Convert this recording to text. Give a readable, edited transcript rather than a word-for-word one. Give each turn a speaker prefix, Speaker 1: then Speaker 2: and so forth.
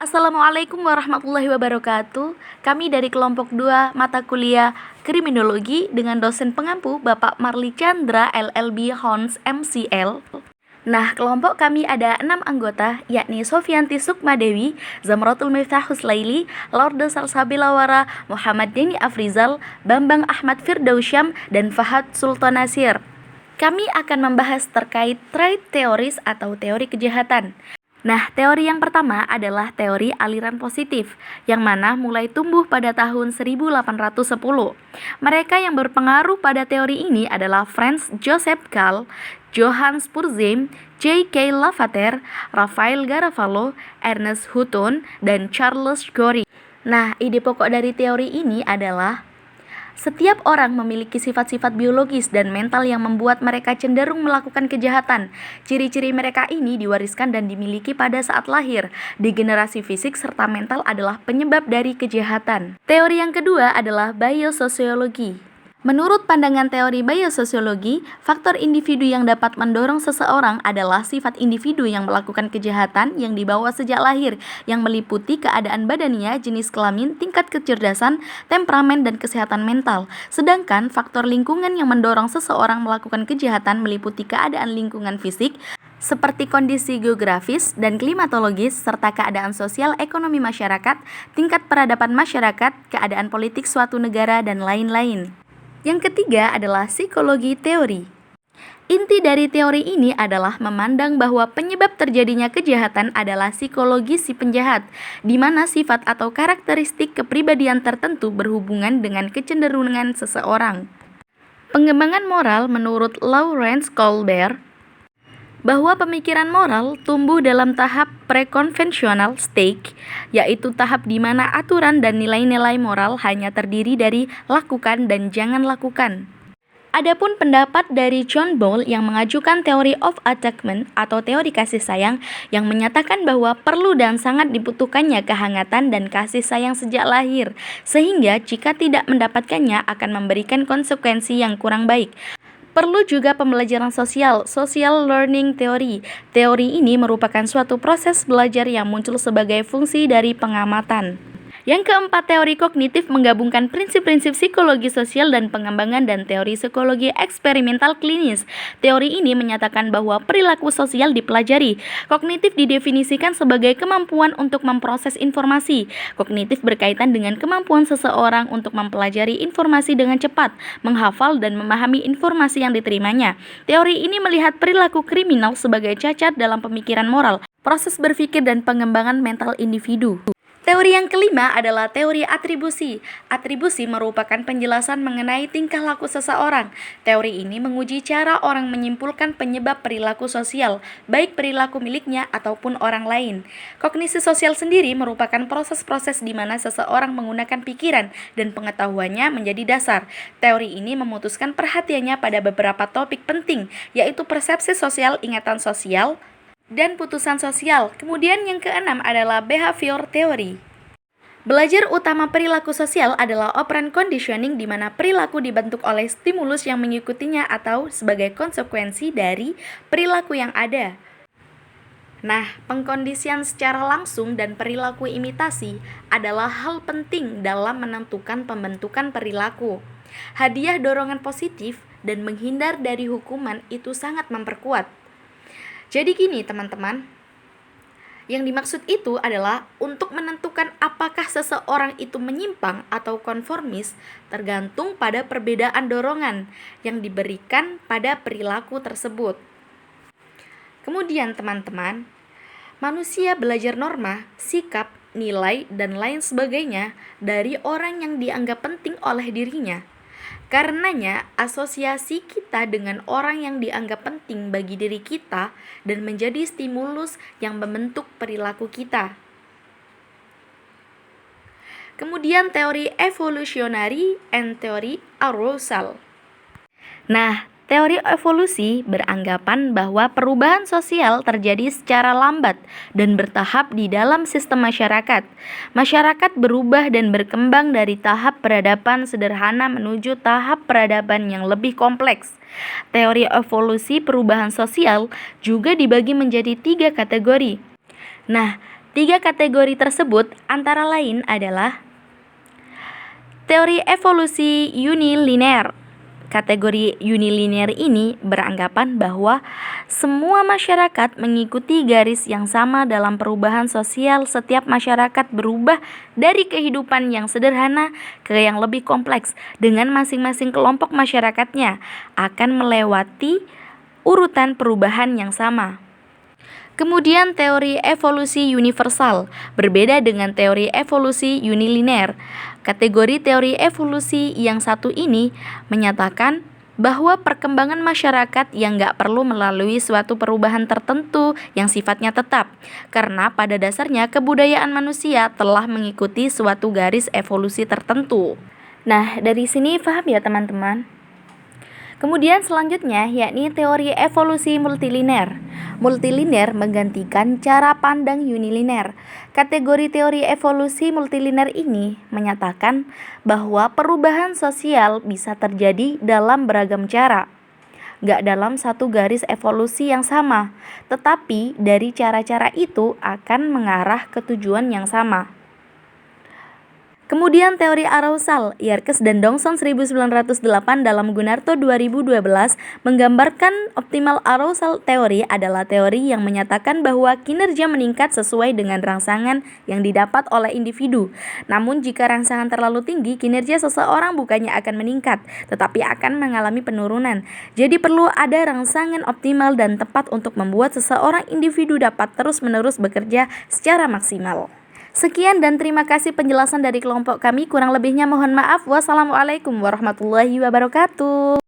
Speaker 1: Assalamualaikum warahmatullahi wabarakatuh. Kami dari kelompok 2 mata kuliah Kriminologi dengan dosen pengampu Bapak Marli Chandra LLB Hons MCL. Nah, kelompok kami ada 6 anggota, yakni Sofianti Sukmadewi, Zamratul Miftah Huslaili, Lorde Salsabilawara, Muhammad Deni Afrizal, Bambang Ahmad Firdausyam, dan Fahad Sultan Nasir. Kami akan membahas terkait trade theories atau teori kejahatan. Nah, teori yang pertama adalah teori aliran positif, yang mana mulai tumbuh pada tahun 1810. Mereka yang berpengaruh pada teori ini adalah Franz Joseph Gall, Johannes Spurzheim, J.K. Lavater, Raphael Garofalo, Ernest Hutton, dan Charles Gorey. Nah, ide pokok dari teori ini adalah setiap orang memiliki sifat-sifat biologis dan mental yang membuat mereka cenderung melakukan kejahatan. Ciri-ciri mereka ini diwariskan dan dimiliki pada saat lahir. Degenerasi fisik serta mental adalah penyebab dari kejahatan. Teori yang kedua adalah biososiologi. Menurut pandangan teori biososiologi, faktor individu yang dapat mendorong seseorang adalah sifat individu yang melakukan kejahatan yang dibawa sejak lahir, yang meliputi keadaan badannya, jenis kelamin, tingkat kecerdasan, temperamen, dan kesehatan mental. Sedangkan faktor lingkungan yang mendorong seseorang melakukan kejahatan meliputi keadaan lingkungan fisik, seperti kondisi geografis dan klimatologis, serta keadaan sosial ekonomi masyarakat, tingkat peradaban masyarakat, keadaan politik suatu negara, dan lain-lain. Yang ketiga adalah psikologi teori. Inti dari teori ini adalah memandang bahwa penyebab terjadinya kejahatan adalah psikologi si penjahat, di mana sifat atau karakteristik kepribadian tertentu berhubungan dengan kecenderungan seseorang. Pengembangan moral menurut Lawrence Kohlberg bahwa pemikiran moral tumbuh dalam tahap prekonvensional stage, yaitu tahap di mana aturan dan nilai-nilai moral hanya terdiri dari lakukan dan jangan lakukan. Adapun pendapat dari John Ball yang mengajukan teori of attachment atau teori kasih sayang yang menyatakan bahwa perlu dan sangat dibutuhkannya kehangatan dan kasih sayang sejak lahir, sehingga jika tidak mendapatkannya akan memberikan konsekuensi yang kurang baik. Perlu juga pembelajaran sosial, social learning theory. Teori ini merupakan suatu proses belajar yang muncul sebagai fungsi dari pengamatan. Yang keempat, teori kognitif menggabungkan prinsip-prinsip psikologi sosial dan pengembangan dan teori psikologi eksperimental klinis. Teori ini menyatakan bahwa perilaku sosial dipelajari. Kognitif didefinisikan sebagai kemampuan untuk memproses informasi. Kognitif berkaitan dengan kemampuan seseorang untuk mempelajari informasi dengan cepat, menghafal dan memahami informasi yang diterimanya. Teori ini melihat perilaku kriminal sebagai cacat dalam pemikiran moral, proses berpikir dan pengembangan mental individu. Teori yang kelima adalah teori atribusi. Atribusi merupakan penjelasan mengenai tingkah laku seseorang. Teori ini menguji cara orang menyimpulkan penyebab perilaku sosial, baik perilaku miliknya ataupun orang lain. Kognisi sosial sendiri merupakan proses-proses di mana seseorang menggunakan pikiran dan pengetahuannya menjadi dasar. Teori ini memutuskan perhatiannya pada beberapa topik penting, yaitu persepsi sosial, ingatan sosial, dan putusan sosial. Kemudian yang keenam adalah behavior theory. Belajar utama perilaku sosial adalah operant conditioning, di mana perilaku dibentuk oleh stimulus yang mengikutinya atau sebagai konsekuensi dari perilaku yang ada. Nah, pengkondisian secara langsung dan perilaku imitasi adalah hal penting dalam menentukan pembentukan perilaku. Hadiah dorongan positif dan menghindar dari hukuman itu sangat memperkuat. Jadi gini teman-teman, yang dimaksud itu adalah untuk menentukan apakah seseorang itu menyimpang atau konformis tergantung pada perbedaan dorongan yang diberikan pada perilaku tersebut. Kemudian teman-teman, manusia belajar norma, sikap, nilai, dan lain sebagainya dari orang yang dianggap penting oleh dirinya. Karenanya, asosiasi kita dengan orang yang dianggap penting bagi diri kita dan menjadi stimulus yang membentuk perilaku kita. Kemudian teori evolutionary and teori arousal. Nah, teori evolusi beranggapan bahwa perubahan sosial terjadi secara lambat dan bertahap di dalam sistem masyarakat. Masyarakat berubah dan berkembang dari tahap peradaban sederhana menuju tahap peradaban yang lebih kompleks. Teori evolusi perubahan sosial juga dibagi menjadi 3 kategori. Nah, Tiga kategori tersebut antara lain adalah teori evolusi unilinear. Kategori unilinear ini beranggapan bahwa semua masyarakat mengikuti garis yang sama dalam perubahan sosial. Setiap masyarakat berubah dari kehidupan yang sederhana ke yang lebih kompleks, dengan masing-masing kelompok masyarakatnya akan melewati urutan perubahan yang sama. Kemudian teori evolusi universal berbeda dengan teori evolusi unilinear. Kategori teori evolusi yang satu ini menyatakan bahwa perkembangan masyarakat yang nggak perlu melalui suatu perubahan tertentu yang sifatnya tetap, karena pada dasarnya kebudayaan manusia telah mengikuti suatu garis evolusi tertentu. Nah, dari sini paham ya teman-teman? Kemudian selanjutnya yakni teori evolusi multilinear. Multilinear menggantikan cara pandang unilinear. Kategori teori evolusi multilinear ini menyatakan bahwa perubahan sosial bisa terjadi dalam beragam cara, gak dalam satu garis evolusi yang sama, tetapi dari cara-cara itu akan mengarah ke tujuan yang sama. Kemudian teori arousal, Yerkes dan Dongson 1908 dalam Gunarto 2012 menggambarkan optimal arousal teori adalah teori yang menyatakan bahwa kinerja meningkat sesuai dengan rangsangan yang didapat oleh individu. Namun jika rangsangan terlalu tinggi, kinerja seseorang bukannya akan meningkat, tetapi akan mengalami penurunan. Jadi perlu ada rangsangan optimal dan tepat untuk membuat seseorang individu dapat terus-menerus bekerja secara maksimal. Sekian dan terima kasih penjelasan dari kelompok kami. Kurang lebihnya mohon maaf. Wassalamualaikum warahmatullahi wabarakatuh.